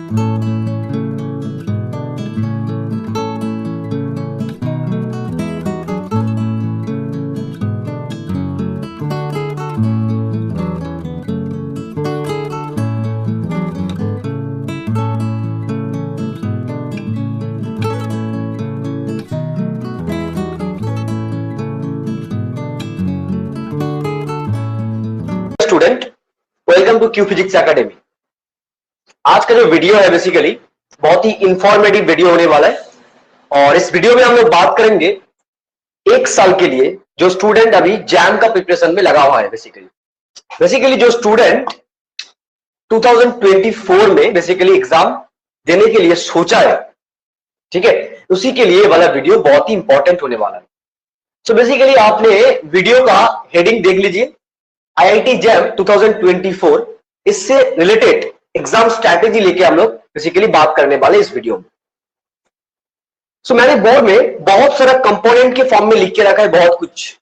Student, welcome to Q physics academy. आज का जो वीडियो है बेसिकली बहुत ही इंफॉर्मेटिव वीडियो होने वाला है और इस वीडियो में हम लोग बात करेंगे एक साल के लिए जो स्टूडेंट अभी जैम का प्रिपरेशन में लगा हुआ है। बेसिकली जो स्टूडेंट 2024 में बेसिकली एग्जाम देने के लिए सोचा है, ठीक है, उसी के लिए वाला वीडियो बहुत ही इंपॉर्टेंट होने वाला है। सो बेसिकली आपने वीडियो का हेडिंग देख लीजिए, आईआईटी जैम 2024, इससे रिलेटेड एग्जाम स्ट्रैटेजी लेके हम लोग बेसिकली बात करने वाले इस वीडियो में। सो मैंने बोर्ड में बहुत सारा कंपोनेंट के फॉर्म में लिख के रखा है, बहुत कुछ,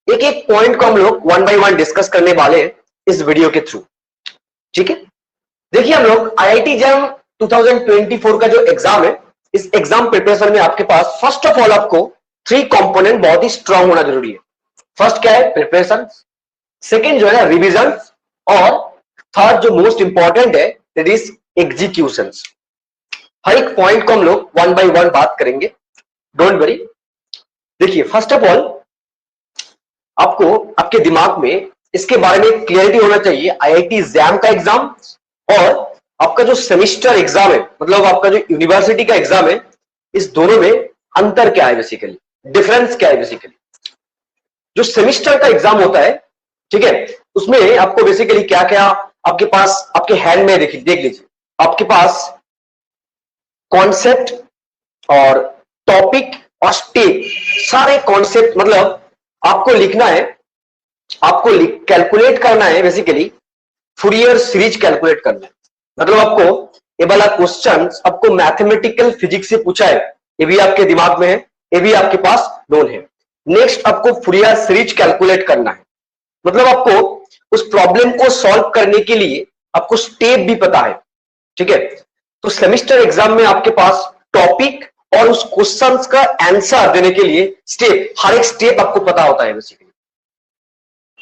एक एक पॉइंट को हम लोग वन बाय वन डिस्कस करने वाले हैं इस वीडियो के थ्रू, ठीक है। देखिए हम लोग आईआईटी जैम 2024 का जो एग्जाम है, इस एग्जाम प्रिपरेशन में आपके पास फर्स्ट ऑफ ऑल आपको 3 कंपोनेंट बहुत ही स्ट्रांग होना जरूरी है। फर्स्ट क्या है? प्रिपरेशन। सेकेंड जो है रिविजन, और थर्ड जो मोस्ट इंपॉर्टेंट है दैट इज एग्जीक्यूशन। हर एक पॉइंट को हम लोग वन बाय वन बात करेंगे, डोंट वरी। देखिए फर्स्ट ऑफ ऑल आपको आपके दिमाग में इसके बारे में क्लियरिटी होना चाहिए, आईआईटी जैम का एग्जाम और आपका जो सेमिस्टर एग्जाम है, मतलब आपका जो यूनिवर्सिटी का एग्जाम है, इस दोनों में अंतर क्या है, बेसिकली डिफरेंस क्या है। बेसिकली जो सेमिस्टर का एग्जाम होता है, ठीक है, उसमें आपको बेसिकली क्या क्या आपके पास आपके हैंड में देख लीजिए, आपके पास कॉन्सेप्ट और टॉपिक और स्टेप, सारे कॉन्सेप्ट, मतलब आपको लिखना है, आपको कैलकुलेट करना है, बेसिकली फूरियर सीरीज कैलकुलेट करना है। मतलब आपको ये वाला क्वेश्चन आपको मैथमेटिकल फिजिक्स से पूछा है, ये भी आपके दिमाग में है, ये भी आपके पास नोन है। नेक्स्ट आपको फूरियर सीरीज कैलकुलेट करना है, मतलब आपको उस प्रॉब्लम को सॉल्व करने के लिए आपको स्टेप भी पता है, ठीक है। तो सेमेस्टर एग्जाम में आपके पास टॉपिक और उस क्वेश्चंस का आंसर देने के लिए स्टेप, हर एक स्टेप आपको पता होता है बेसिकली।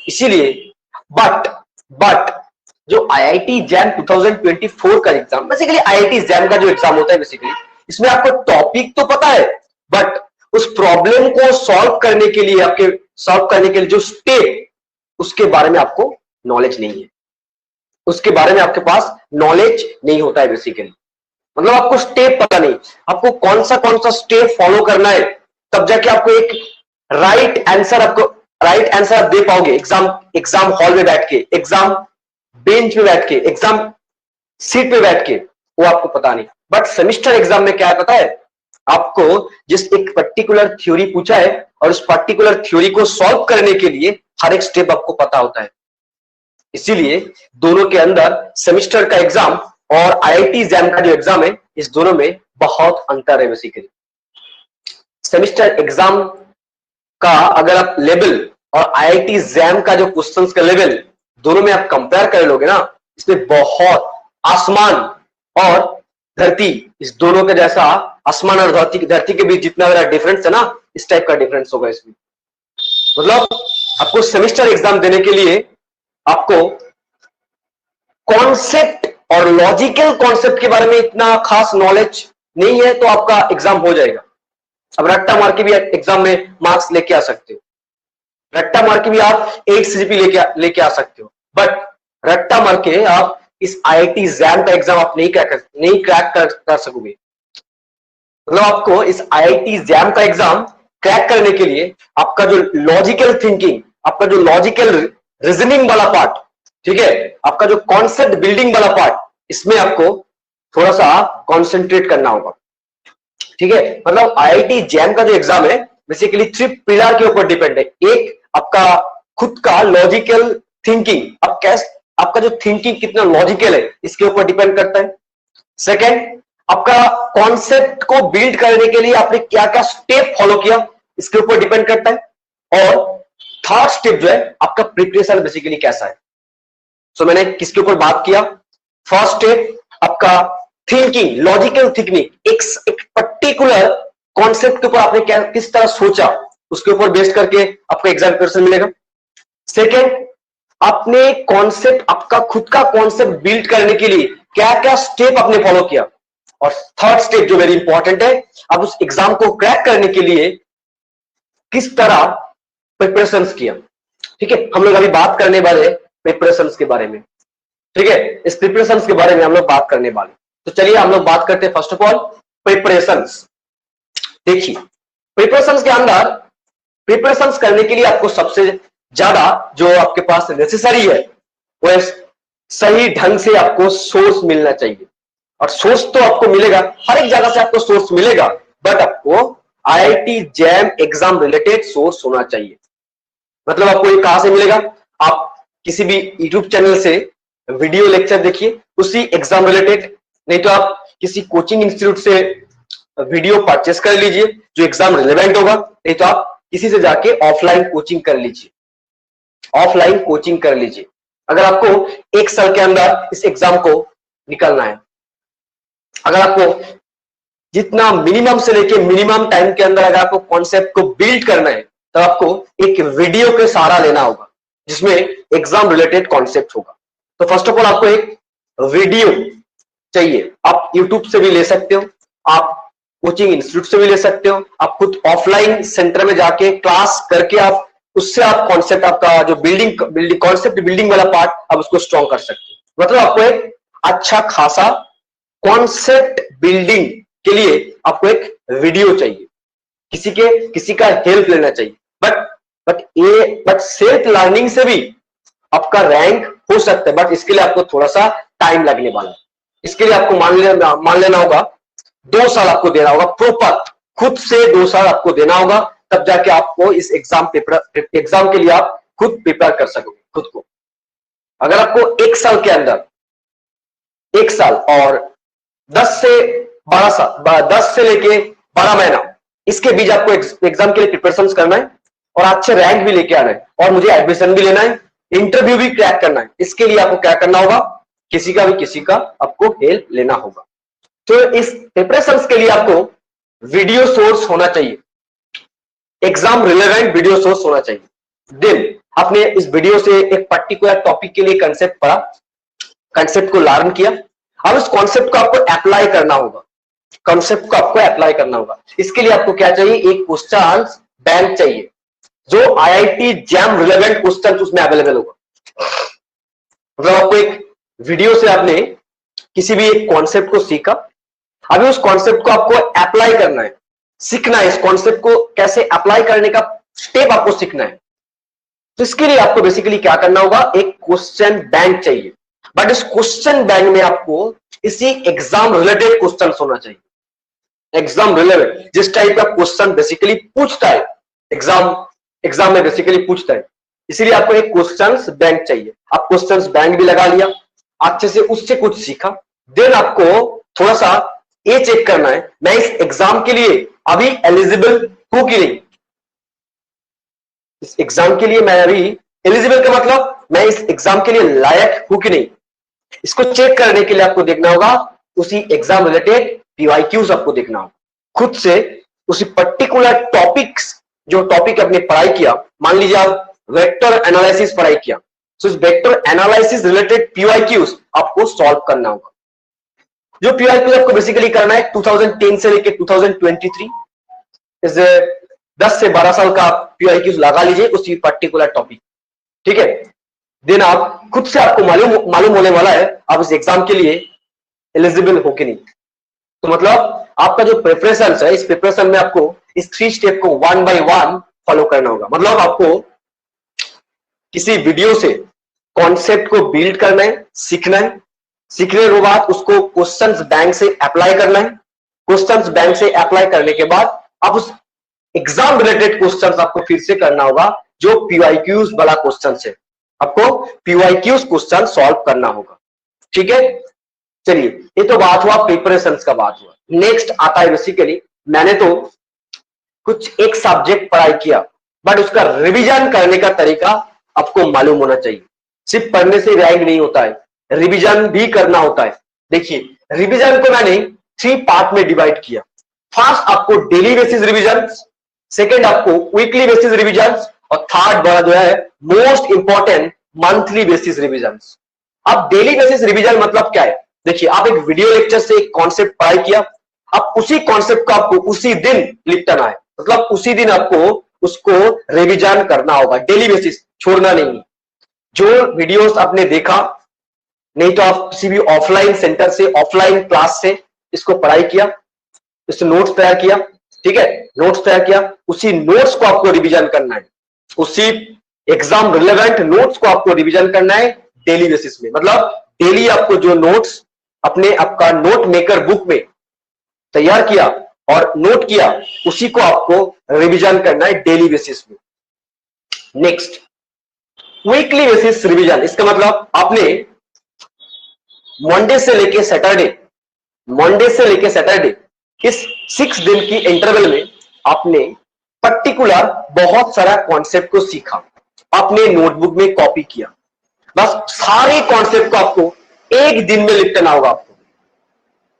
इसीलिए बट जो आईआईटी जैम 2024 का एग्जाम, बेसिकली आईआईटी जैम का जो एग्जाम होता है, बेसिकली इसमें आपको टॉपिक तो पता है, बट उस प्रॉब्लम को सॉल्व करने के लिए जो स्टेप, उसके बारे में आपको नॉलेज नहीं है, उसके बारे में आपके पास नॉलेज नहीं होता है बेसिकली। मतलब आपको स्टेप पता नहीं, आपको कौन सा स्टेप फॉलो करना है, तब जाके आपको एक राइट आंसर आप दे पाओगे एग्जाम हॉल में बैठ के, एग्जाम बेंच में बैठ के, एग्जाम सीट पे बैठ के, वो आपको पता नहीं। बट सेमिस्टर एग्जाम में क्या है पता है आपको, जिस एक पर्टिकुलर थ्योरी पूछा है और उस पर्टिकुलर थ्योरी को सॉल्व करने के लिए हर एक स्टेप आपको पता होता है। इसीलिए दोनों के अंदर सेमिस्टर का एग्जाम और आईआईटी जैम का जो एग्जाम है, इस दोनों में बहुत अंतर है। बेसिकली सेमिस्टर एग्जाम का अगर आप लेवल और आईआईटी जैम का जो क्वेश्चंस का लेवल, दोनों में आप कंपेयर कर लोगे ना, इसमें बहुत आसमान और धरती, इस दोनों के जैसा आसमान और धरती के बीच जितना बड़ा डिफरेंस है ना, इस टाइप का डिफरेंस होगा इसमें। मतलब आपको सेमेस्टर एग्जाम देने के लिए आपको कॉन्सेप्ट और लॉजिकल कॉन्सेप्ट के बारे में इतना खास नॉलेज नहीं है, तो आपका एग्जाम हो जाएगा। अब रट्टा मार के भी एग्जाम में मार्क्स लेके आ सकते हो, रट्टा मार के भी आप 8 सीजीपी लेके आ सकते हो, बट रट्टा मार के आप इस आईआईटी जैम का एग्जाम आप नहीं क्रैक कर सकोगे। मतलब आपको इस आईआईटी जैम का एग्जाम क्रैक करने के लिए आपका जो लॉजिकल थिंकिंग, आपका जो लॉजिकल रीजनिंग वाला पार्ट, ठीक है, आपका जो कॉन्सेप्ट बिल्डिंग वाला पार्ट, इसमें आपको थोड़ा सा कॉन्सेंट्रेट करना होगा, ठीक है। मतलब आईआईटी जैम का जो एग्जाम है, बेसिकली 3 पिलर के ऊपर डिपेंड है। एक आपका खुद का लॉजिकल थिंकिंग, आपका जो थिंकिंग कितना लॉजिकल है, इसके ऊपर डिपेंड करता है। सेकेंड, आपका कॉन्सेप्ट को बिल्ड करने के लिए आपने क्या क्या स्टेप फॉलो किया, इसके ऊपर डिपेंड करता है। और थर्ड स्टेप जो है आपका प्रिपरेशन बेसिकली कैसा है। सो मैंने किसके ऊपर बात किया, फर्स्ट स्टेप आपका थिंकिंग, लॉजिकल थिंकिंग, एक पर्टिकुलर कॉन्सेप्ट के ऊपर आपने क्या किस तरह सोचा, उसके ऊपर बेस्ड करके आपको एग्जाम क्वेश्चन मिलेगा। सेकेंड, अपने कॉन्सेप्ट, आपका खुद का कॉन्सेप्ट बिल्ड करने के लिए क्या क्या स्टेप आपने फॉलो किया। और थर्ड स्टेप जो वेरी इंपॉर्टेंट है, आप उस एग्जाम को क्रैक करने के लिए किस तरह प्रिपरेशंस किया। ठीक है, हम लोग अभी बात करने वाले प्रिपरेशंस के बारे में। ठीक है, इस प्रिपरेशंस के बारे में हम लोग बात करने वाले। तो चलिए हम लोग बात करते हैं फर्स्ट ऑफ ऑल प्रिपरेशंस। देखिए, प्रिपरेशंस के अंदर प्रिपरेशंस करने के लिए आपको सबसे ज्यादा जो आपके पास नेसेसरी है वो सही ढंग से आपको सोर्स मिलना चाहिए। और सोर्स तो आपको मिलेगा, हर एक जगह से आपको सोर्स मिलेगा, बट आपको IIT jam exam related source होना चाहिए। मतलब आपको ये कहां से मिलेगा, आप किसी भी यूट्यूब चैनल से वीडियो लेक्चर देखिए उसी एग्जाम रिलेटेड, नहीं तो आप किसी कोचिंग इंस्टीट्यूट से वीडियो परचेस कर लीजिए जो एग्जाम रिलेवेंट होगा, नहीं तो आप किसी से जाके ऑफलाइन कोचिंग कर लीजिए, ऑफलाइन कोचिंग कर लीजिए। अगर आपको एक साल के अंदर इस एग्जाम को निकलना है, अगर आपको जितना मिनिमम से लेके मिनिमम टाइम के अंदर अगर आपको कॉन्सेप्ट को बिल्ड करना है, तो आपको एक वीडियो के सहारा लेना होगा जिसमें एग्जाम रिलेटेड कॉन्सेप्ट होगा। तो फर्स्ट ऑफ ऑल आपको एक वीडियो चाहिए। आप यूट्यूब से भी ले सकते हो, आप कोचिंग इंस्टीट्यूट से भी ले सकते हो, आप खुद ऑफलाइन सेंटर में जाके क्लास करके आप उससे आप कॉन्सेप्ट, आपका जो बिल्डिंग कॉन्सेप्ट बिल्डिंग वाला पार्ट आप उसको स्ट्रॉन्ग कर सकते हो। मतलब आपको एक अच्छा खासा कॉन्सेप्ट बिल्डिंग के लिए आपको एक वीडियो चाहिए, किसी का हेल्प लेना चाहिए। बट सेल्फ लर्निंग से भी आपका रैंक हो सकता है, बट इसके लिए आपको थोड़ा सा टाइम लगने वाला है। इसके लिए आपको मान लेना होगा 2 साल आपको देना होगा, प्रॉपर खुद से 2 साल आपको देना होगा, तब जाके आपको इस एग्जाम के लिए आप खुद प्रिपेयर कर सकोगे खुद को। अगर आपको 1 साल के अंदर, 1 साल और 10 से लेके 12 महीना, इसके बीच आपको एग्जाम के लिए प्रिपरेशन करना है और अच्छे रैंक भी लेके आना है, और मुझे एडमिशन भी लेना है, इंटरव्यू भी क्रैक करना है। इसके लिए आपको क्या करना होगा, किसी का आपको हेल्प लेना होगा। तो इस प्रिपरेशन के लिए आपको वीडियो सोर्स होना चाहिए, एग्जाम रिलेवेंट वीडियो सोर्स होना चाहिए। देन आपने इस वीडियो से एक पर्टिकुलर टॉपिक के लिए कंसेप्ट पढ़ा, कंसेप्ट को लर्न किया, अब उस कॉन्सेप्ट को आपको अप्लाई करना होगा, कॉन्सेप्ट को आपको अप्लाई करना होगा। इसके लिए आपको क्या चाहिए, एक क्वेश्चन बैंक चाहिए जो आईआईटी जैम रिलेवेंट क्वेश्चन उसमें अवेलेबल होगा। मतलब आपको एक वीडियो से आपने किसी भी एक कॉन्सेप्ट को सीखा, अभी उस कॉन्सेप्ट को आपको अप्लाई करना है, सीखना है, इस कॉन्सेप्ट को कैसे अप्लाई करने का स्टेप आपको सीखना है। तो इसके लिए आपको बेसिकली क्या करना होगा, एक क्वेश्चन बैंक चाहिए, बट इस क्वेश्चन बैंक में आपको इसी एग्जाम रिलेटेड क्वेश्चन होना चाहिए। एग्जाम रिलेवेंट, जिस टाइप का क्वेश्चन बेसिकली पूछता है एग्जाम में बेसिकली पूछता है, इसीलिए आपको एक क्वेश्चंस बैंक चाहिए। आप क्वेश्चंस बैंक भी लगा लिया, अच्छे से उससे कुछ सीखा, देन आपको थोड़ा सा ये चेक करना है मैं इस एग्जाम के लिए अभी एलिजिबल हूं कि नहीं। इस एग्जाम के लिए मैं अभी एलिजिबल का मतलब मैं इस एग्जाम के लिए लायक हूं कि नहीं, इसको चेक करने के लिए आपको देखना होगा उसी एग्जाम रिलेटेड पीवाईक्यूज आपको देखना होगा खुद से, उसी पर्टिकुलर टॉपिक्स, जो टॉपिक आपने पढ़ाई किया, मान लीजिए आप वेक्टर एनालिसिस पढ़ाई किया, तो इस वेक्टर एनालिसिस रिलेटेड पीवाईक्यूज आपको सॉल्व करना होगा। जो पीवाईक्यूज आपको बेसिकली करना है 2010 से लेकर 2023, इस 10 से 12 साल का पीवाईक्यूज लगा लीजिए उसी पर्टिकुलर टॉपिक। ठीक है, देन आप खुद से आपको मालूम होने वाला है आप इस एग्जाम के लिए एलिजिबल हो कि नहीं। तो मतलब आपका जो प्रिपरेशन है, इस प्रिपरेशन में आपको इस 3 स्टेप को 1 by 1 फॉलो करना होगा। मतलब आपको किसी वीडियो से कॉन्सेप्ट को बिल्ड करना है, सीखना है, सीखने के बाद उसको क्वेश्चंस बैंक से अप्लाई करना है, क्वेश्चंस बैंक से अप्लाई करने के बाद आप उस एग्जाम रिलेटेड क्वेश्चंस आपको फिर से करना होगा, जो पीवाईक्यूज वाला क्वेश्चन है, आपको पीवाईक्यूज क्वेश्चन सॉल्व करना होगा। ठीक है, चलिए ये तो बात हुआ प्रिपरेशन का, बात हुआ। नेक्स्ट आता है बेसिकली, मैंने तो कुछ एक सब्जेक्ट पढ़ाई किया, बट उसका रिवीजन करने का तरीका आपको मालूम होना चाहिए। सिर्फ पढ़ने से रैंक नहीं होता है, रिवीजन भी करना होता है। देखिए रिवीजन को मैंने 3 पार्ट में डिवाइड किया। फर्स्ट आपको डेली बेसिस रिवीजन, सेकेंड आपको वीकली बेसिस रिवीजन, और थर्ड बड़ा जो है most important monthly basis revision. अब डेली बेसिस रिवीजन मतलब क्या है? देखिए, आप एक वीडियो लेक्चर से एक कॉन्सेप्ट पढ़ाई किया, अब उसी कॉन्सेप्ट को आपको उसी दिन लिखना है, मतलब उसी दिन आपको उसको रिवीजन करना होगा, डेली बेसिस, छोड़ना नहीं। जो वीडियोस आपने देखा, नहीं तो आप किसी भी ऑफलाइन सेंटर से, ऑफलाइन क्लास से इसको पढ़ाई किया, इससे नोट्स तैयार किया, ठीक है, नोट्स तैयार किया, उसी नोट्स को आपको रिवीजन करना है, उसी एग्जाम रिलेवेंट नोट्स को आपको रिवीजन करना है डेली बेसिस में। मतलब डेली आपको जो नोट्स अपने आपका नोट मेकर बुक में तैयार किया और नोट किया, उसी को आपको रिवीजन करना है डेली बेसिस में। नेक्स्ट, वीकली बेसिस रिवीजन, इसका मतलब आपने मंडे से लेके सैटरडे इस 6 दिन की इंटरवल में आपने पर्टिकुलर बहुत सारा कॉन्सेप्ट को सीखा, आपने नोटबुक में कॉपी किया, बस सारे कॉन्सेप्ट को आपको एक दिन में लिखना होगा।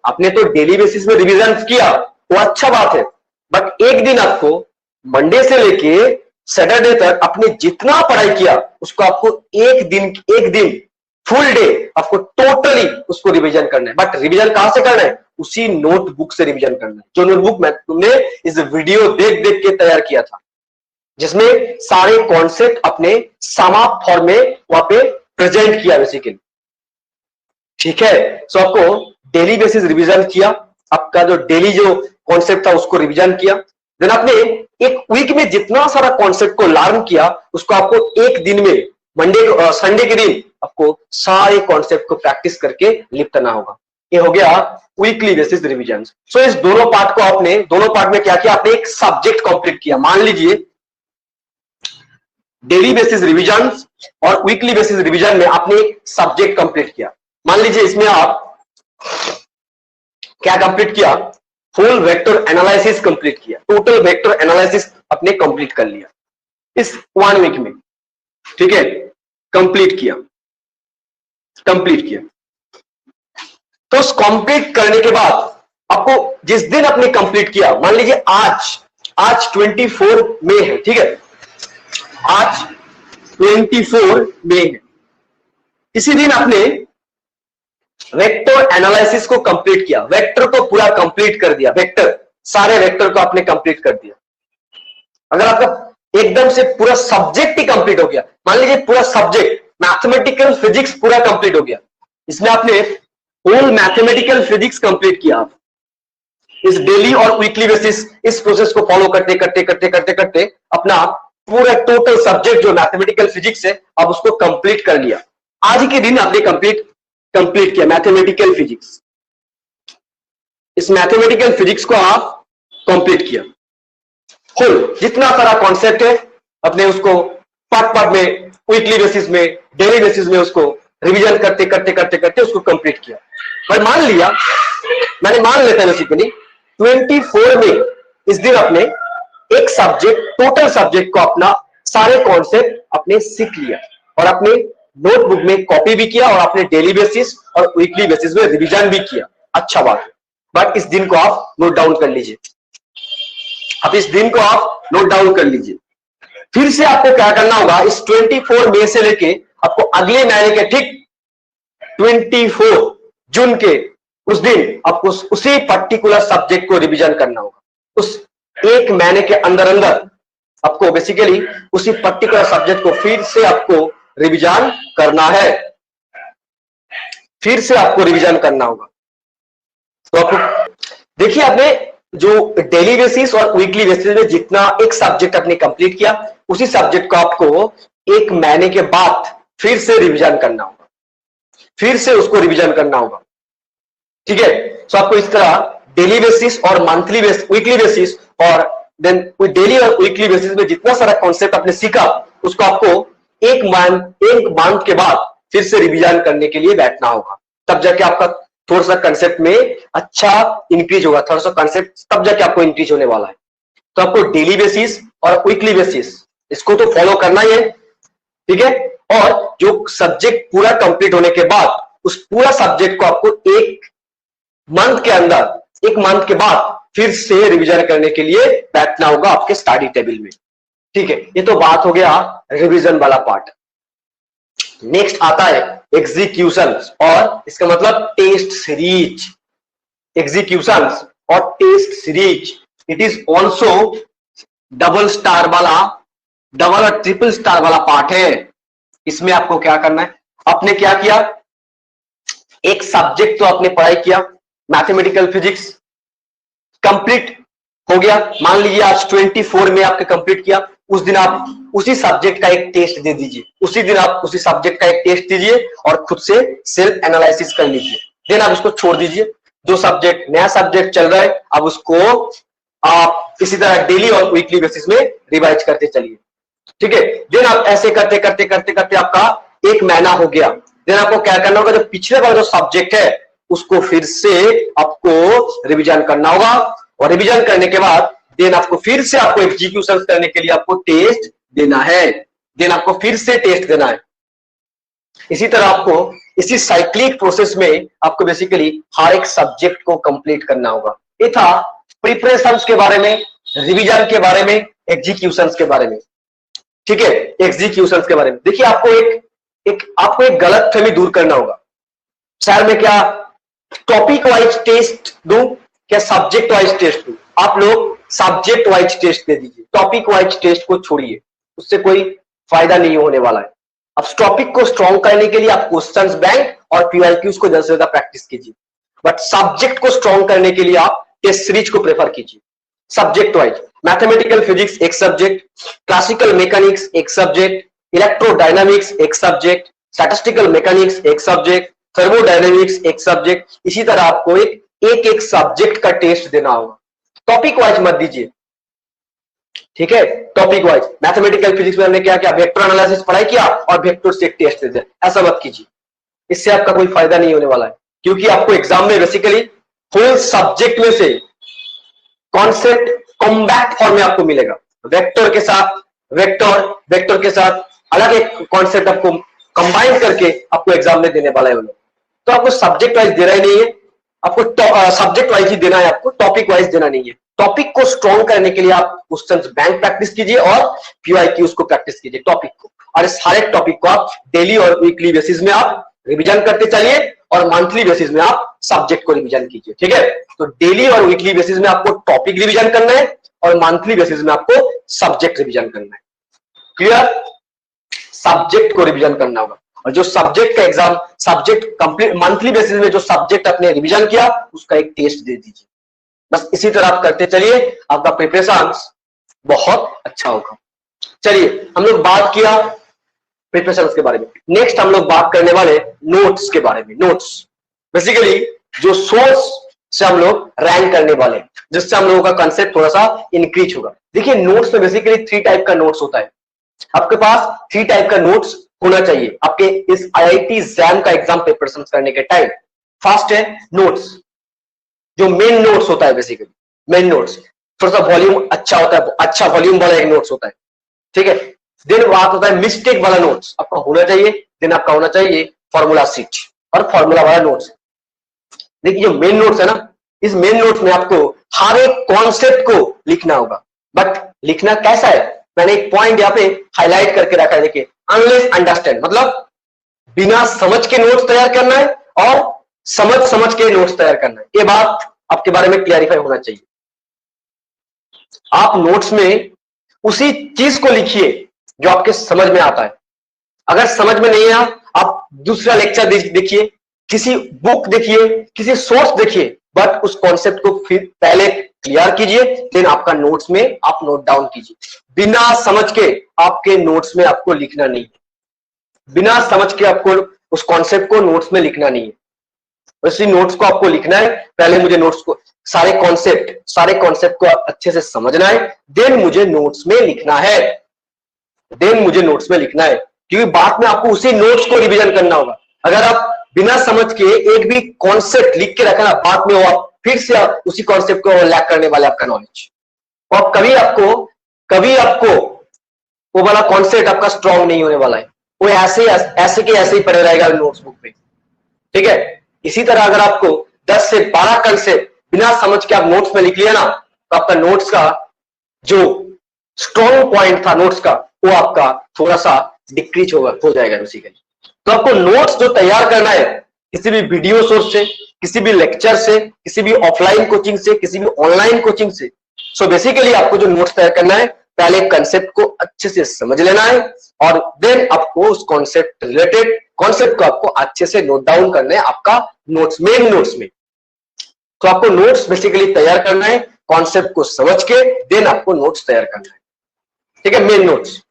आपने तो डेली बेसिस में रिवीजन किया, वो अच्छा बात है, बट एक दिन आपको मंडे से लेके सैटरडे तक आपने जितना पढ़ाई किया उसको आपको एक दिन फुल डे आपको टोटली उसको रिवीजन करना है। बट रिवीजन कहां से करना है? उसी नोटबुक से रिवीजन करना है, जो नोटबुक में तुमने इस वीडियो देख देख के तैयार किया था, जिसमें सारे कॉन्सेप्ट अपने समाप्त फॉर्म में वहां पे प्रेजेंट किया बेसिकली, ठीक है। सो आपको डेली बेसिस रिवीजन किया, आपका जो डेली जो कॉन्सेप्ट था उसको रिवीजन किया, देन आपने एक वीक में जितना सारा कॉन्सेप्ट को लर्न किया उसको आपको एक दिन में संडे के दिन आपको सारे कॉन्सेप्ट को प्रैक्टिस करके लिखना होगा। ये हो गया वीकली बेसिस रिवीजन। सो इस दोनों पार्ट में क्या किया? आपने एक सब्जेक्ट कंप्लीट किया। मान लीजिए डेली बेसिस रिवीजन और वीकली बेसिस रिवीजन में आपने एक सब्जेक्ट कंप्लीट किया। मान लीजिए इसमें आप क्या कंप्लीट किया? फुल वेक्टर एनालिसिस कंप्लीट किया, टोटल वेक्टर एनालिसिस आपने कंप्लीट कर लिया इस 1 वीक में, ठीक है, कंप्लीट किया। तो उस कंप्लीट करने के बाद आपको जिस दिन आपने कंप्लीट किया, मान लीजिए आज 24 मई है, ठीक है, आज 24 मई है, इसी दिन आपने वेक्टर एनालिसिस को कंप्लीट किया, वेक्टर को पूरा कंप्लीट कर दिया, सारे वेक्टर को आपने कंप्लीट कर दिया। अगर आपका एकदम से पूरा सब्जेक्ट ही कंप्लीट हो गया, मान लीजिए पूरा सब्जेक्ट मैथमेटिकल फिजिक्स पूरा कंप्लीट हो गया, इसमें आपने होल मैथमेटिकल फिजिक्स कंप्लीट किया, आप इस डेली और वीकली बेसिस इस प्रोसेस को फॉलो करते अपना पूरा टोटल सब्जेक्ट जो मैथमेटिकल फिजिक्स है आप उसको कंप्लीट कर लिया। आज के दिन आपने कंप्लीट किया मैथमेटिकल फिजिक्स, इस मैथमेटिकल फिजिक्स को आप कंप्लीट किया। होल जितना सारा कॉन्सेप्ट है अपने उसको पार्ट में, वीकली बेसिस में, डेली बेसिस में उसको रिवीजन करते उसको कंप्लीट किया। पर मान लेते हैं बेसिकली 24 में इस दिन अपने एक टोटल सब्जेक्ट को अपना सारे कॉन्सेप्ट अपने सीख लिया और अपने नोटबुक में कॉपी भी किया और अपने डेली बेसिस और वीकली बेसिस में रिवीजन भी किया। अच्छा बात है, बट इस दिन को आप नोट डाउन कर लीजिए। फिर से आपको क्या करना होगा? इस 24 मई से लेके आपको अगले महीने के ठीक 24 जून के उस दिन आपको उसी पर्टिकुलर सब्जेक्ट को रिवीजन करना होगा। उस एक महीने के अंदर आपको बेसिकली उसी पर्टिकुलर सब्जेक्ट को फिर से आपको रिवीजन करना है, तो आपको देखिए, आपने जो डेली बेसिस और वीकली बेसिस में जितना एक सब्जेक्ट आपने कंप्लीट किया, उसी सब्जेक्ट को आपको एक महीने के बाद फिर से रिवीजन करना होगा, ठीक है। तो आपको इस तरह डेली बेसिस और वीकली बेसिस और देन डेली और वीकली बेसिस में जितना सारा कॉन्सेप्ट आपने सीखा उसको आपको एक मंथ के बाद फिर से रिवीजन करने के लिए बैठना होगा, तब जाके आपका थोड़ा सा कंसेप्ट में अच्छा इंक्रीज होगा, थोड़ा सा कंसेप्ट तब जाके आपको इंक्रीज होने वाला है। तो आपको डेली बेसिस और वीकली बेसिस इसको तो फॉलो करना ही है, ठीक है। और जो सब्जेक्ट पूरा कंप्लीट होने के बाद उस पूरा सब्जेक्ट को आपको एक मंथ के अंदर, एक मंथ के बाद फिर से रिवीजन करने के लिए बैठना होगा आपके स्टडी टेबल में। ठीक है, ये तो बात हो गया रिवीजन वाला पार्ट। नेक्स्ट आता है एग्जीक्यूशन, और इसका मतलब टेस्ट सीरीज। एग्जीक्यूशन और test series, it is also double star वाला, डबल और ट्रिपल स्टार वाला पार्ट है। इसमें आपको क्या करना है, आपने क्या किया, एक सब्जेक्ट तो आपने पढ़ाई किया, मैथमेटिकल फिजिक्स कंप्लीट हो गया। मान लीजिए आज 24 में आपने कंप्लीट किया, उस दिन आप उसी सब्जेक्ट का एक टेस्ट दे दीजिए, उसी दिन आप उसी सब्जेक्ट का एक टेस्ट दीजिए और खुद से सेल्फ एनालिसिस कर लीजिए। देन आप इसको छोड़ दीजिए। जो सब्जेक्ट, नया सब्जेक्ट चल रहा है, अब उसको आप इसी तरह डेली और वीकली बेसिस में रिवाइज करते चलिए। ठीक है, देन आप ऐसे करते करते करते करते आपका एक महीना हो गया। देन आपको क्या करना होगा, जो पिछले बार जो सब्जेक्ट है उसको फिर से आपको रिवीजन करना होगा, और रिवीजन करने के बाद देन आपको फिर से आपको एग्जीक्यूशन करने के लिए आपको टेस्ट देना है। देन आपको फिर से टेस्ट देना है। इसी तरह आपको इसी साइक्लिक प्रोसेस में आपको बेसिकली हर एक सब्जेक्ट को कंप्लीट करना होगा। ये था प्रिपरेशंस के बारे में, रिवीजन के बारे में, एग्जीक्यूशंस के बारे में। ठीक है, एग्जीक्यूशंस के बारे में देखिए, आपको एक गलतफहमी दूर करना होगा। सर मैं क्या टॉपिक वाइज टेस्ट दूं, क्या सब्जेक्ट वाइज टेस्ट दूं? आप लोग सब्जेक्ट वाइज टेस्ट दे दीजिए, टॉपिक वाइज टेस्ट को छोड़िए, उससे कोई फायदा नहीं होने वाला है। अब टॉपिक को स्ट्रॉन्ग करने के लिए आप क्वेश्चंस बैंक और पीआईक्यूज को ज्यादा से ज्यादा प्रैक्टिस कीजिए, बट सब्जेक्ट को स्ट्रॉन्ग करने के लिए आप टेस्ट सीरीज को प्रेफर कीजिए। सब्जेक्ट वाइज मैथमेटिकल फिजिक्स एक सब्जेक्ट, क्लासिकल मैकेनिक्स एक सब्जेक्ट, इलेक्ट्रोडायनामिक्स एक सब्जेक्ट, स्टैटिस्टिकल मैकेनिक्स एक सब्जेक्ट, थर्मोडायनामिक्स एक सब्जेक्ट। इसी तरह आपको एक सब्जेक्ट का टेस्ट देना होगा, टॉपिक वाइज मत दीजिए। ठीक है, टॉपिक वाइज मैथमेटिकल फिजिक्स में हमने क्या किया, वेक्टर एनालिसिस पढ़ाई किया और वेक्टर से एक टेस्ट दे दिया, ऐसा मत कीजिए। इससे आपका कोई फायदा नहीं होने वाला है, क्योंकि आपको एग्जाम में बेसिकली फुल सब्जेक्ट में से कॉन्सेप्ट कॉम्पैक्ट फॉर्म में आपको मिलेगा। वेक्टर के साथ वेक्टर के साथ अलग एक कॉन्सेप्ट आपको कंबाइन करके आपको एग्जाम में देने वाला है। तो आपको सब्जेक्ट वाइज देना ही नहीं है, आपको सब्जेक्ट वाइज ही देना है, आपको टॉपिक वाइज देना नहीं है। टॉपिक को स्ट्रॉन्ग करने के लिए आप क्वेश्चंस बैंक प्रैक्टिस कीजिए और पीवाईक्यूज को प्रैक्टिस कीजिए टॉपिक को, और इस हर एक टॉपिक को आप डेली और वीकली बेसिस में आप रिवीजन करते चलिए और मंथली बेसिस में आप सब्जेक्ट को रिवीजन कीजिए। ठीक है, तो डेली और वीकली बेसिस में आपको टॉपिक रिवीजन करना है और मंथली बेसिस में आपको सब्जेक्ट रिवीजन करना है। क्लियर, सब्जेक्ट को रिवीजन करना होगा, और जो सब्जेक्ट का exam subject complete monthly basis में जो सब्जेक्ट आपने रिवीजन किया उसका एक टेस्ट दे दीजिए। बस इसी तरह आप करते चलिए, आपका प्रिपरेशन बहुत अच्छा होगा। चलिए, हम लोग बात किया प्रिपरेशन के बारे में। नेक्स्ट हम लोग बात करने वाले नोट्स के बारे में। नोट्स बेसिकली जो सोर्स से हम लोग रैंक करने वाले, जिससे हम लोगों का कंसेप्ट थोड़ा सा इंक्रीज होगा। देखिए, नोट्स में बेसिकली 3 टाइप का नोट्स होता है। आपके पास 3 टाइप का नोट्स होना चाहिए आपके इस आईआईटी एग्जाम का एग्जाम प्रिपरेशन करने के टाइम। फर्स्ट है नोट्स, जो मेन नोट्स होता है, बेसिकली मेन नोट्स थोड़ा सा वॉल्यूम अच्छा होता है, अच्छा वॉल्यूम वाला एक नोट्स होता है। ठीक है, देन बात होता है मिस्टेक वाला नोट्स आपका होना चाहिए। देन आपका होना चाहिए फॉर्मूला शीट और फॉर्मूला वाला नोट्स। देखिए, जो मेन नोट्स है ना, इस मेन नोट्स में आपको हर एक कॉन्सेप्ट को लिखना होगा, बट लिखना कैसा है, मैंने एक पॉइंट यहाँ पे हाईलाइट करके रखा है। देखिए, अनलेस अंडरस्टैंड मतलब बिना समझ के नोट्स तैयार करना है और समझ के नोट्स तैयार करना है। ये बात आपके बारे में क्लियरिफाई होना चाहिए। आप नोट्स में उसी चीज को लिखिए जो आपके समझ में आता है। अगर समझ में नहीं आया, आप दूसरा लेक्चर देखिए, किसी बुक देखिए, किसी सोर्स देखिए, बट उस कॉन्सेप्ट को फिर पहले क्लियर कीजिए, देन आपका नोट्स में आप नोट डाउन कीजिए। बिना समझ के आपके नोट्स में आपको लिखना नहीं है, बिना समझ के आपको उस कॉन्सेप्ट को नोट्स में लिखना नहीं है। वैसे नोट्स को आपको लिखना है, पहले मुझे नोट्स को सारे कॉन्सेप्ट को अच्छे से समझना है, देन मुझे नोट्स में लिखना है, क्योंकि बाद में आपको उसी नोट्स को रिवीजन करना होगा। अगर आप बिना समझ के एक भी कॉन्सेप्ट लिख के रखना, बाद में वो आप फिर से उसी कॉन्सेप्ट को लैक करने वाले आपका नॉलेज, और कभी आपको वो वाला कॉन्सेप्ट आपका स्ट्रॉन्ग नहीं होने वाला है, वो ऐसे के ऐसे ही पड़े रहेगा नोट्स बुक पे। ठीक है, इसी तरह अगर आपको 10 से 12 कंसेप्ट बिना समझ के आप नोट्स में लिख लिया ना, तो आपका नोट्स का जो स्ट्रॉन्ग पॉइंट था नोट्स का, वो आपका थोड़ा सा डिक्रीज हो जाएगा बेसिकली। तो आपको नोट्स जो तैयार करना है किसी भी वीडियो सोर्स से, किसी भी लेक्चर से, किसी भी ऑफलाइन कोचिंग से, किसी भी ऑनलाइन कोचिंग से, सो बेसिकली आपको जो नोट्स तैयार करना है, पहले कंसेप्ट को अच्छे से समझ लेना है और देन आपको उस कॉन्सेप्ट रिलेटेड कॉन्सेप्ट को आपको अच्छे से नोट डाउन करना है आपका नोट्स, मेन नोट्स में। तो आपको नोट्स बेसिकली तैयार करना है कॉन्सेप्ट को समझ के, देन आपको नोट्स तैयार करना है, ठीक है, मेन नोट्स।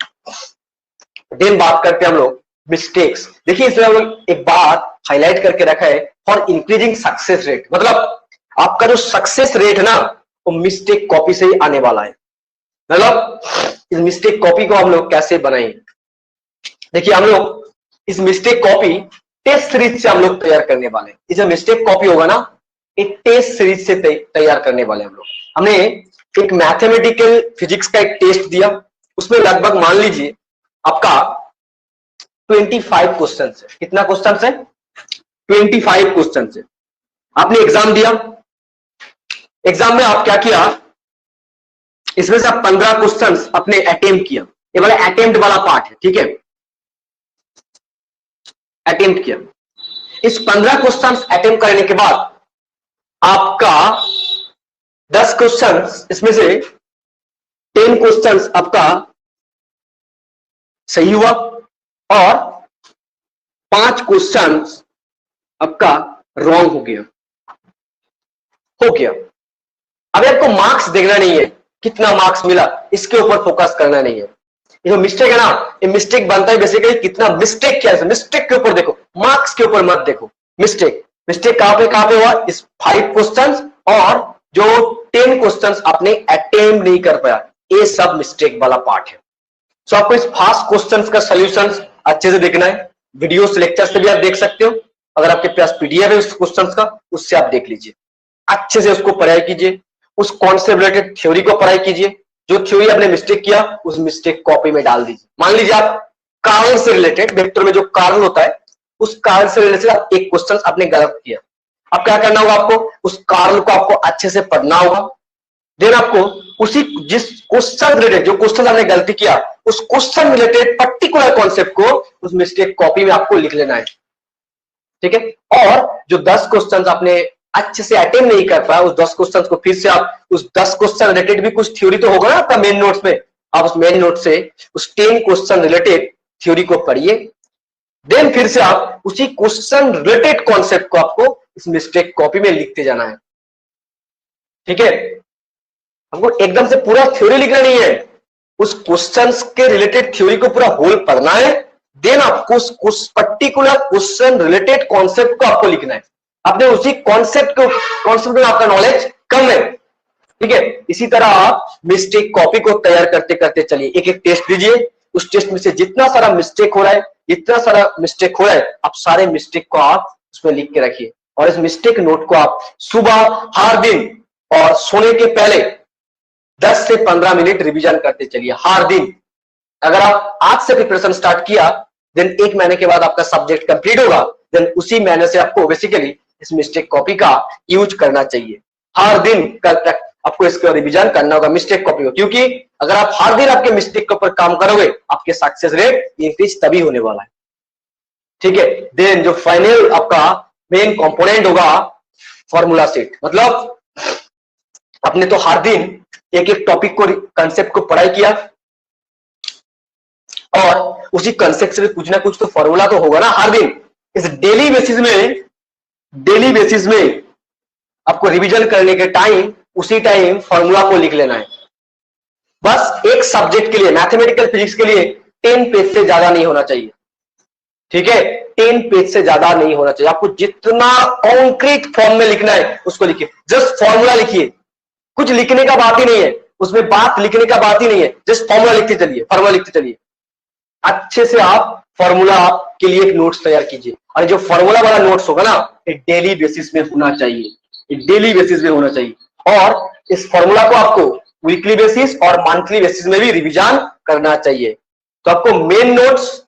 देन बात करते हैं हम लोग मिस्टेक्स। देखिए इसमें हम लोग एक बात हाईलाइट करके रखा है, फॉर इंक्रीजिंग सक्सेस रेट, मतलब आपका जो सक्सेस रेट है ना, वो मिस्टेक कॉपी से ही आने वाला है। मतलब इस मिस्टेक कॉपी को हम लोग कैसे बनाएंगे, देखिए हम लोग इस मिस्टेक कॉपी टेस्ट सीरीज से हम लोग तैयार करने वाले हैं। इस मिस्टेक कॉपी होगा ना, एक टेस्ट सीरीज से तैयार करने वाले हम लोग। हमने एक मैथमेटिकल फिजिक्स का एक टेस्ट दिया, उसमें लगभग मान लीजिए आपका 25 क्वेश्चन है। कितना क्वेश्चन है? 25 क्वेश्चन है। आपने एग्जाम दिया, एग्जाम में आप क्या किया, इसमें से आप 15 क्वेश्चन अपने अटेम्प्ट किया। ये वाला अटेम्प्ट वाला पार्ट है, ठीक है, अटेम्प्ट किया। इस 15 क्वेश्चन अटेम्प्ट करने के बाद आपका 10 क्वेश्चन, इसमें से 10 क्वेश्चन आपका सही हुआ और 5 क्वेश्चन आपका रॉन्ग हो गया। अब आपको मार्क्स देखना नहीं है, कितना मार्क्स मिला, इसके ऊपर फोकस करना नहीं है। ये जो मिस्टेक है ना, ये मिस्टेक बनता है बेसिकली कितना मिस्टेक किया है, मिस्टेक के ऊपर देखो, मार्क्स के ऊपर मत देखो। मिस्टेक कहां पे हुआ, इस 5 क्वेश्चन और जो 10 क्वेश्चन आपने अटेम्प्ट नहीं कर पाया, ये सब मिस्टेक वाला पार्ट है। सो आपको इस फास्ट क्वेश्चन का सोल्यूशन अच्छे से देखना है। वीडियो लेक्चर से भी आप देख सकते हो, अगर आपके पास पीडीएफ है उस क्वेश्चन का, उससे आप देख लीजिए, अच्छे से उसको पढ़ाई कीजिए, उस कॉन्सेप्ट रिलेटेड थ्योरी को पढ़ाई कीजिए। जो थ्योरी आपने मिस्टेक किया, उस मिस्टेक कॉपी में डाल दीजिए। मान लीजिए आप कारण से रिलेटेड, वेक्टर में जो कारण होता है, उस कारण से रिलेटेड आप एक क्वेश्चन आपने गलत किया, अब क्या करना होगा, आपको उस कारण को आपको अच्छे से पढ़ना होगा। देन आपको उसी जिस क्वेश्चन रिलेटेड, जो क्वेश्चन आपने गलती किया, उस क्वेश्चन रिलेटेड पर्टिकुलर कॉन्सेप्ट को उस मिस्टेक कॉपी में आपको लिख लेना है, ठीक है। और जो 10 क्वेश्चन आपने अच्छे से अटेम्प्ट नहीं कर पाया, उस 10 क्वेश्चन को फिर से आप उस 10 क्वेश्चन रिलेटेड भी कुछ थ्योरी तो होगा ना आपका मेन नोट्स में, आप उस मेन नोट से उस 10 क्वेश्चन रिलेटेड थ्योरी को पढ़िए। देन फिर से आप उसी क्वेश्चन रिलेटेड कॉन्सेप्ट को आपको इस मिस्टेक कॉपी में लिखते जाना है, ठीक है। हमको एकदम से पूरा थ्योरी लिखना नहीं है, उस क्वेश्चन के रिलेटेड थ्योरी को पूरा होल पढ़ना है। देन आपको उस पर्टिकुलर क्वेश्चन रिलेटेड कॉन्सेप्ट को आपको लिखना है। आपने उसी कॉन्सेप्ट में आपका नॉलेज कम है, ठीक है। इसी तरह आप मिस्टेक कॉपी को तैयार करते करते चलिए, एक एक टेस्ट दीजिए, उस टेस्ट में से जितना सारा मिस्टेक हो रहा है, आप सारे मिस्टेक को आप उसमें लिख के रखिए। और इस मिस्टेक नोट को आप सुबह हर दिन और सोने के पहले 10 से 15 मिनट रिवीजन करते चलिए हर दिन। अगर आप आज से प्रिपरेशन स्टार्ट किया, देन 1 महीने के बाद आपका सब्जेक्ट कंप्लीट होगा, देन उसी महीने से आपको बेसिकली इस मिस्टेक कॉपी का यूज करना चाहिए। हर दिन कल तक आपको इसका रिवीजन करना होगा मिस्टेक कॉपी को, क्योंकि अगर आप हर दिन आपके मिस्टेक के ऊपर काम करोगे, आपके सक्सेस रेट इंक्रीज तभी होने वाला है, ठीक है। देन जो फाइनल आपका मेन कंपोनेंट होगा फॉर्मूला सेट, मतलब आपने तो हर दिन एक एक टॉपिक को, कंसेप्ट को पढ़ाई किया और उसी कंसेप्ट से कुछ ना कुछ तो फॉर्मूला तो होगा ना हर दिन। इस डेली बेसिस में आपको रिवीजन करने के टाइम उसी टाइम फॉर्मूला को लिख लेना है। बस एक सब्जेक्ट के लिए, मैथमेटिकल फिजिक्स के लिए 10 पेज से ज्यादा नहीं होना चाहिए, ठीक है। 10 पेज से ज्यादा नहीं होना चाहिए। आपको जितना कॉन्क्रीट फॉर्म में लिखना है उसको लिखिए, जस्ट फॉर्मूला लिखिए, कुछ लिखने का बात ही नहीं है उसमें, बात लिखने का बात ही नहीं है, जस्ट फॉर्मूला लिखते चलिए। अच्छे से आप फॉर्मूला के लिए एक नोट्स तैयार कीजिए, और जो फॉर्मूला वाला नोट्स होगा ना, ये डेली बेसिस में होना चाहिए, और इस फॉर्मूला को आपको वीकली बेसिस और मंथली बेसिस में भी रिवीजन करना चाहिए। तो आपको main notes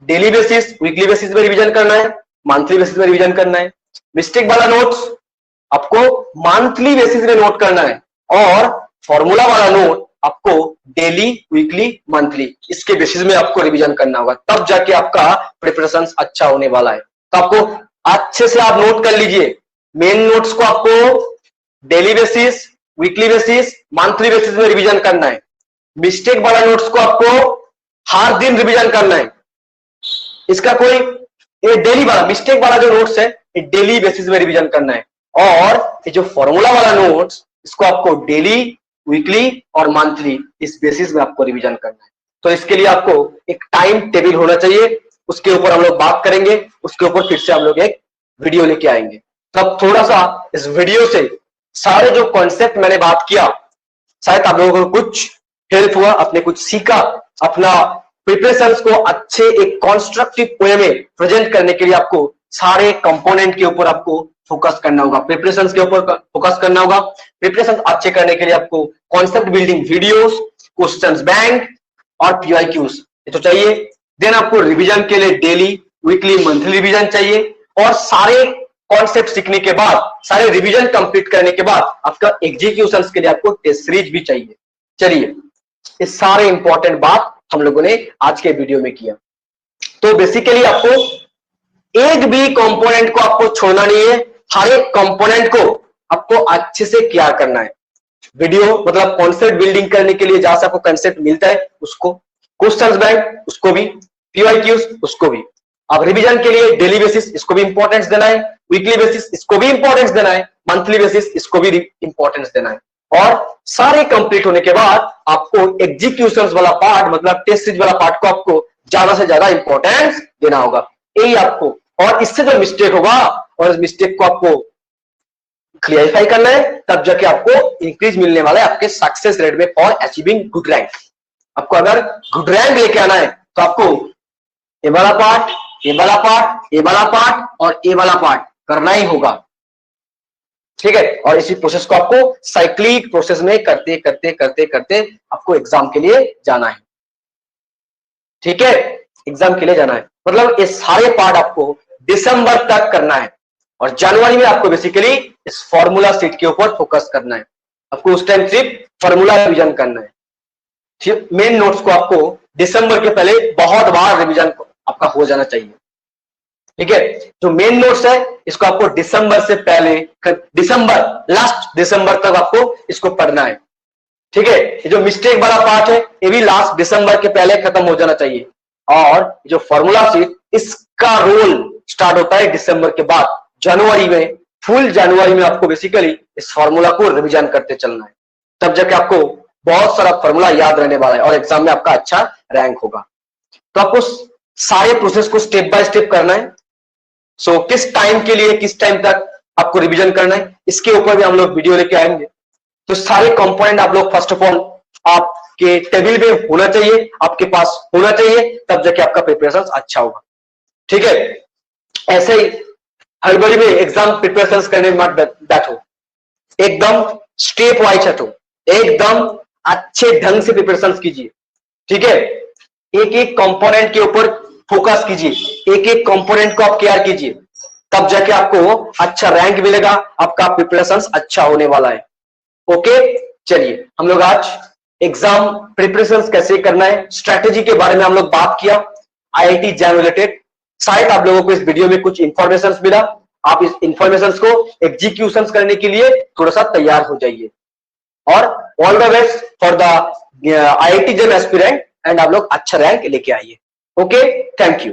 daily basis, weekly basis में रिवीजन करना है, मंथली बेसिस में रिवीजन करना है। मिस्टेक वाला नोट्स आपको मंथली बेसिस में नोट करना है, और फॉर्मूला वाला नोट आपको डेली, वीकली, मंथली इसके बेसिस में आपको रिवीजन करना होगा, तब जाके आपका प्रिपरेशन अच्छा होने वाला है। तो आपको अच्छे से आप नोट कर लीजिए, मेन नोट्स को आपको daily basis, weekly basis, monthly basis में रिवीजन करना है। मिस्टेक वाला नोट्स को आपको हर दिन रिवीजन करना है। इसका कोई ये डेली वाला मिस्टेक वाला जो नोट्स है ये डेली बेसिस में रिवीजन करना है, और ये जो फॉर्मूला वाला नोट्स इसको आपको डेली, वीकली और मंथली इस बेसिस में आपको रिवीजन करना है। तो इसके लिए आपको एक टाइम टेबल होना चाहिए, उसके ऊपर हम लोग बात करेंगे, उसके ऊपर फिर से हम लोग एक वीडियो लेके आएंगे। तब थोड़ा सा इस वीडियो से सारे जो कॉन्सेप्ट मैंने बात किया, शायद आप लोगों को कुछ हेल्प हुआ, आपने कुछ सीखा, अपना प्रिपरेशंस को अच्छे एक कॉन्स्ट्रक्टिव वे में प्रेजेंट करने के लिए आपको सारे कंपोनेंट के ऊपर आपको फोकस करना होगा, प्रिपरेशंस के ऊपर फोकस करना होगा। प्रिपरेशन अच्छे करने के लिए आपको concept building videos, questions bank और पीवाईक्यूज ये तो चाहिए। देन आपको रिवीजन के लिए डेली, वीकली, मंथली रिवीजन चाहिए, और सारे कॉन्सेप्ट सीखने के बाद, सारे रिवीजन कंप्लीट करने के बाद आपका एग्जीक्यूशंस के लिए आपको टेस्ट सीरीज भी चाहिए। चलिए, ये सारे इंपॉर्टेंट बात हम लोगों ने आज के वीडियो में किया। तो बेसिकली आपको एक भी कंपोनेंट को आपको छोड़ना नहीं है, हर एक कंपोनेंट को आपको अच्छे से क्या करना है। वीडियो मतलब कॉन्सेप्ट बिल्डिंग करने के लिए जहां से आपको कॉन्सेप्ट मिलता है उसको, क्वेश्चंस बैंक उसको भी, पीवाईक्यूज उसको भी, अब रिवीजन के लिए डेली बेसिस इसको भी इंपॉर्टेंस देना है, वीकली बेसिस इसको भी इंपॉर्टेंस देना है, मंथली बेसिस इसको भी इंपॉर्टेंस देना है। और सारे कंप्लीट होने के बाद आपको एग्जीक्यूशंस वाला पार्ट मतलब टेस्ट सीरीज वाला पार्ट को आपको ज्यादा से ज्यादा इंपॉर्टेंस देना होगा, यही आपको। और इससे जो मिस्टेक होगा और इस मिस्टेक को आपको क्लियरिफाई करना है, तब जाके आपको इंक्रीज मिलने वाला है आपके सक्सेस रेट में फॉर अचीविंग गुड रैंक। आपको अगर गुड रैंक लेके आना है तो आपको ये वाला पार्ट, ये वाला पार्ट, ये वाला पार्ट और ये वाला पार्ट करना ही होगा, ठीक है। और इसी प्रोसेस को आपको साइक्लिक प्रोसेस में करते करते करते करते आपको एग्जाम के लिए जाना है, ठीक है। एग्जाम के लिए जाना है मतलब ये सारे पार्ट आपको दिसंबर तक करना है, और जनवरी में आपको बेसिकली इस फॉर्मूला सीट के ऊपर फोकस करना है। आपको उस टाइम सिर्फ फॉर्मूला रिवीजन करना है। फिर मेन नोट्स को आपको दिसंबर के पहले बहुत बार रिवीजन आपका हो जाना चाहिए, ठीक है। जो मेन नोट्स है इसको आपको दिसंबर से पहले, दिसंबर लास्ट दिसंबर तक आपको इसको पढ़ना है, ठीक है। ये जो मिस्टेक वाला पार्ट है ये भी लास्ट दिसंबर के पहले खत्म हो जाना चाहिए, और जो फॉर्मूला सीट इसका रोल स्टार्ट होता है दिसंबर के बाद। जनवरी में, फुल जनवरी में आपको बेसिकली इस फॉर्मूला को रिवीजन करते चलना है, तब जाके आपको बहुत सारा फॉर्मूला याद रहने वाला है और एग्जाम में आपका अच्छा रैंक होगा। तो आपको सारे प्रोसेस को स्टेप बाय स्टेप करना है। सो किस टाइम के लिए, किस टाइम तक आपको रिवीजन करना है, इसके ऊपर भी हम लोग वीडियो लेके आएंगे। तो सारे कंपोनेंट आप लोग फर्स्ट ऑफ ऑल आपके टेबल में होना चाहिए, आपके पास होना चाहिए, तब जाके आपका प्रिपरेशन अच्छा होगा, ठीक है। ऐसे ही हड़बड़ी में एग्जाम प्रिपरेशन करने में मत बैठो, एकदम स्टेप वाइज हटो, एकदम अच्छे ढंग से प्रिपरेशन कीजिए, ठीक है। एक एक कंपोनेंट के ऊपर फोकस कीजिए, एक एक कंपोनेंट को आप केयर कीजिए, तब जाके आपको अच्छा रैंक मिलेगा, आपका प्रिपरेशन अच्छा होने वाला है। ओके, चलिए हम लोग आज एग्जाम प्रिपरेशन कैसे करना है, स्ट्रेटेजी के बारे में हम लोग बात किया आईआईटी जैम रिलेटेड। शायद आप लोगों को इस वीडियो में कुछ इंफॉर्मेशन मिला, आप इस इंफॉर्मेशन को एग्जीक्यूशन करने के लिए थोड़ा सा तैयार हो जाइए, और all the best for the IIT jam aspirant, and आप लोग अच्छा रैंक लेके आइए। Okay, thank you.